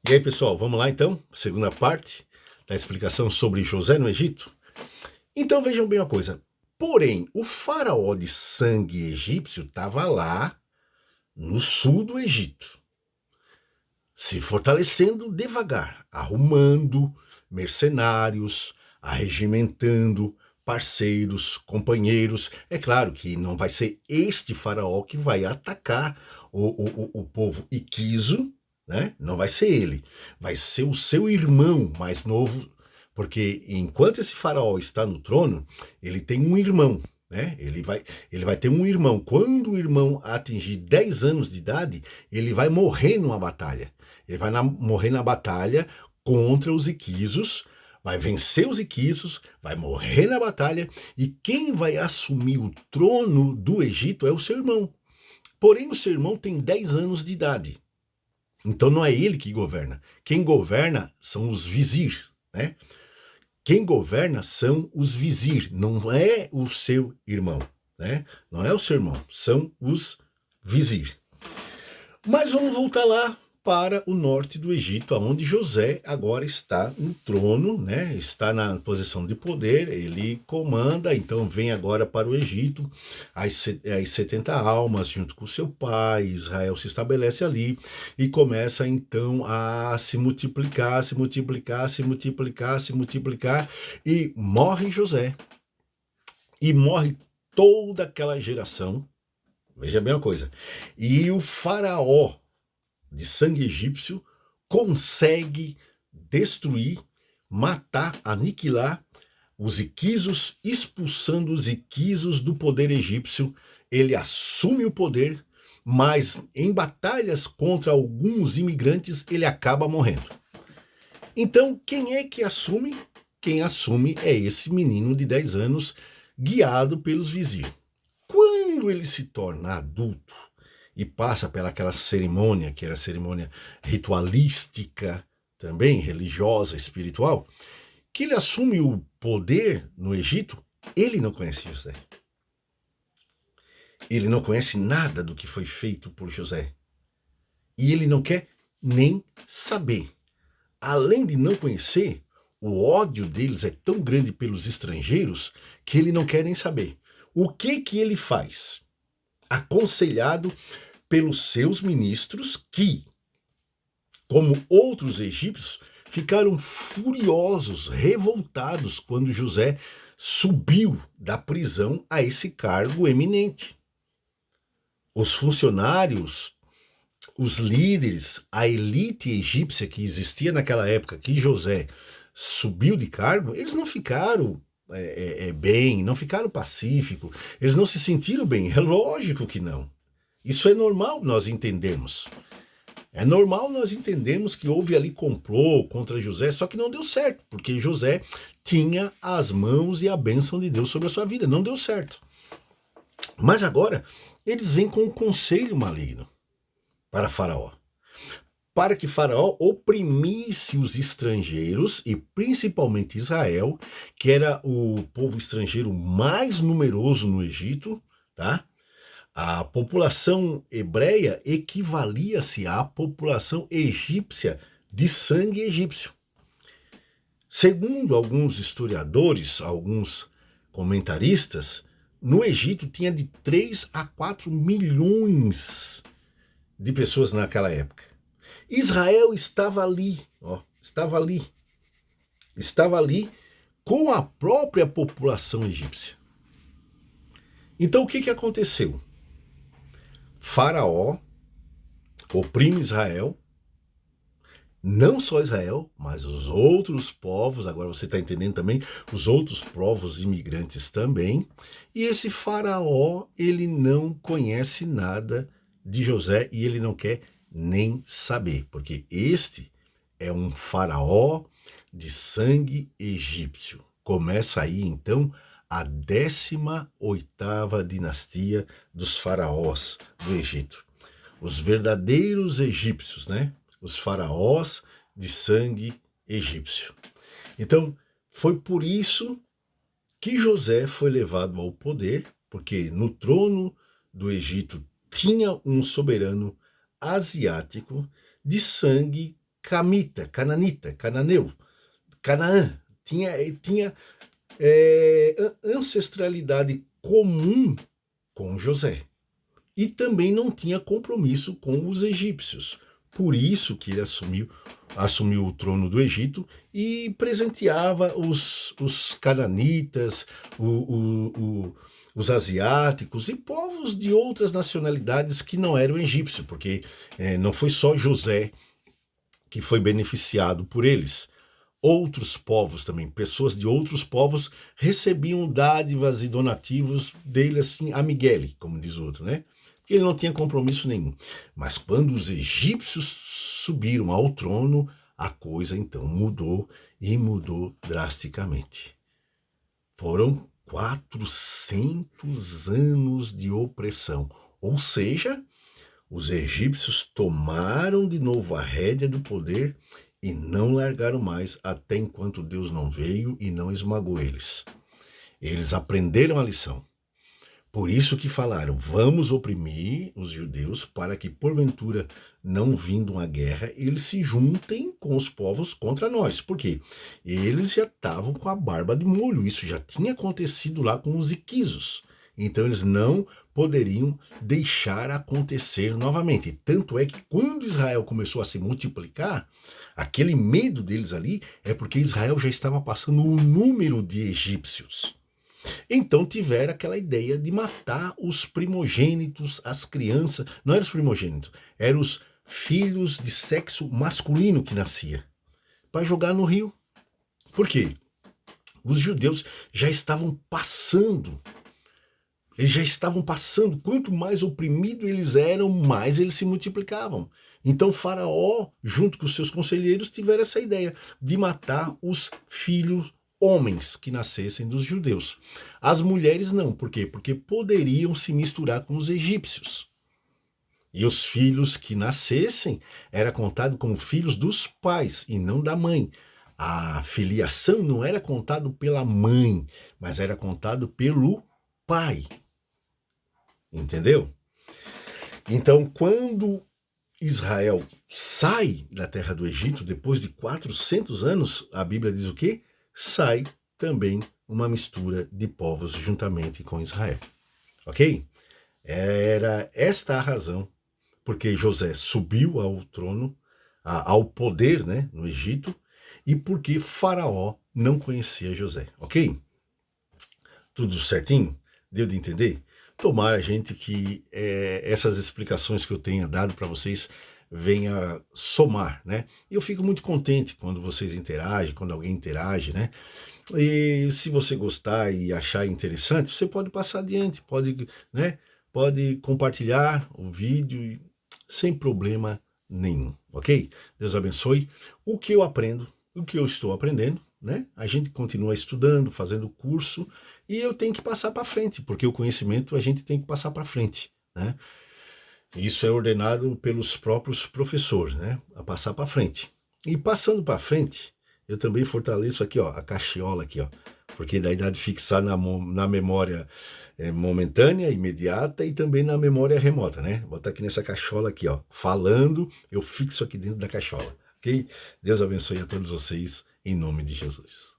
E aí, pessoal, vamos lá então? Segunda parte da explicação sobre José no Egito. Então vejam bem uma coisa. Porém, o faraó de sangue egípcio estava lá no sul do Egito, se fortalecendo devagar, arrumando mercenários, arregimentando parceiros, companheiros. É claro que não vai ser este faraó que vai atacar o povo Iquiso, né? Não vai ser ele. Vai ser o seu irmão mais novo, porque enquanto esse faraó está no trono, ele tem um irmão, né? Ele vai ter um irmão. Quando o irmão atingir 10 anos de idade, ele vai morrer numa batalha. Ele vai morrer na batalha contra os Iquisos, vai vencer os Iquisos, vai morrer na batalha, e quem vai assumir o trono do Egito é o seu irmão. Porém, o seu irmão tem 10 anos de idade. Então não é ele que governa. Quem governa são os vizir, né? Quem governa são os vizir, não é o seu irmão, né? Não é o seu irmão, são os vizir. Mas vamos voltar lá para o norte do Egito, onde José agora está no trono, né? Está na posição de poder, ele comanda, então vem agora para o Egito, as 70 almas junto com seu pai, Israel se estabelece ali e começa então a se multiplicar, se multiplicar, se multiplicar, se multiplicar, e morre José, e morre toda aquela geração. Veja bem uma coisa, e o faraó de sangue egípcio consegue destruir, matar, aniquilar os Iquisos, expulsando os Iquisos do poder egípcio. Ele assume o poder, mas em batalhas contra alguns imigrantes ele acaba morrendo. Então, quem é que assume? Quem assume é esse menino de 10 anos, guiado pelos vizir. Quando ele se torna adulto e passa pelaquela cerimônia, que era cerimônia ritualística, também religiosa, espiritual, que ele assume o poder no Egito, ele não conhece José. Ele não conhece nada do que foi feito por José. E ele não quer nem saber. Além de não conhecer, o ódio deles é tão grande pelos estrangeiros que ele não quer nem saber. O que ele faz? Aconselhado pelos seus ministros que, como outros egípcios, ficaram furiosos, revoltados quando José subiu da prisão a esse cargo eminente. Os funcionários, os líderes, a elite egípcia que existia naquela época, que José subiu de cargo, eles não ficaram bem, não ficaram pacíficos, eles não se sentiram bem. É lógico que não. Isso é normal nós entendermos. É normal nós entendermos que houve ali complô contra José, só que não deu certo, porque José tinha as mãos e a bênção de Deus sobre a sua vida. Não deu certo. Mas agora, eles vêm com um conselho maligno para Faraó, para que Faraó oprimisse os estrangeiros e principalmente Israel, que era o povo estrangeiro mais numeroso no Egito, tá? A população hebreia equivalia-se à população egípcia de sangue egípcio. Segundo alguns historiadores, alguns comentaristas, no Egito tinha de 3 a 4 milhões de pessoas naquela época. Israel estava ali, estava ali com a própria população egípcia. Então o que aconteceu? Faraó oprime Israel, não só Israel, mas os outros povos, agora você está entendendo também, os outros povos imigrantes também, e esse faraó, ele não conhece nada de José e ele não quer nem saber, porque este é um faraó de sangue egípcio. Começa aí, então, a 18ª dinastia dos faraós do Egito. Os verdadeiros egípcios, né? Os faraós de sangue egípcio. Então, foi por isso que José foi levado ao poder, porque no trono do Egito tinha um soberano asiático de sangue camita, cananita, cananeu, Canaã, tinha ancestralidade comum com José. E também não tinha compromisso com os egípcios. Por isso que ele assumiu o trono do Egito e presenteava os cananitas, os asiáticos e povos de outras nacionalidades que não eram egípcios, porque não foi só José que foi beneficiado por eles. Outros povos também, pessoas de outros povos, recebiam dádivas e donativos dele assim, a Miguel, como diz o outro, né? Porque ele não tinha compromisso nenhum. Mas quando os egípcios subiram ao trono, a coisa então mudou e mudou drasticamente. Foram 400 anos de opressão, ou seja, os egípcios tomaram de novo a rédea do poder e não largaram mais até enquanto Deus não veio e não esmagou eles. Eles aprenderam a lição. Por isso que falaram, vamos oprimir os judeus para que, porventura, não vindo uma guerra, eles se juntem com os povos contra nós. Por quê? Eles já estavam com a barba de molho. Isso já tinha acontecido lá com os iquisos. Então eles não poderiam deixar acontecer novamente. Tanto é que quando Israel começou a se multiplicar, aquele medo deles ali é porque Israel já estava passando o número de egípcios. Então tiveram aquela ideia de matar os primogênitos, as crianças, não eram os primogênitos, eram os filhos de sexo masculino que nascia, para jogar no rio. Por quê? Os judeus já estavam passando. Eles já estavam passando, quanto mais oprimidos eles eram, mais eles se multiplicavam. Então Faraó, junto com os seus conselheiros, tiveram essa ideia de matar os filhos homens que nascessem dos judeus. As mulheres não, por quê? Porque poderiam se misturar com os egípcios. E os filhos que nascessem era contado como filhos dos pais e não da mãe. A filiação não era contado pela mãe, mas era contado pelo pai. Entendeu? Então, quando Israel sai da terra do Egito, depois de 400 anos, a Bíblia diz o quê? Sai também uma mistura de povos juntamente com Israel. Ok? Era esta a razão porque José subiu ao trono, ao poder, né, no Egito, e porque Faraó não conhecia José. Ok? Tudo certinho? Deu de entender? Tomara, gente, que essas explicações que eu tenha dado para vocês venha somar, né? E eu fico muito contente quando vocês interagem, quando alguém interage, né? E se você gostar e achar interessante, você pode passar adiante, pode, né? Pode compartilhar o vídeo sem problema nenhum, ok? Deus abençoe. O que eu aprendo, o que eu estou aprendendo, né? A gente continua estudando, fazendo curso, e eu tenho que passar para frente, porque o conhecimento a gente tem que passar para frente, né? Isso é ordenado pelos próprios professores, né? A passar para frente. E passando para frente, eu também fortaleço aqui, ó, a caixola aqui, ó, porque daí dá de fixar na memória momentânea, imediata e também na memória remota, né? Vou botar aqui nessa caixola aqui, ó, falando, eu fixo aqui dentro da caixola, ok? Deus abençoe a todos vocês, em nome de Jesus.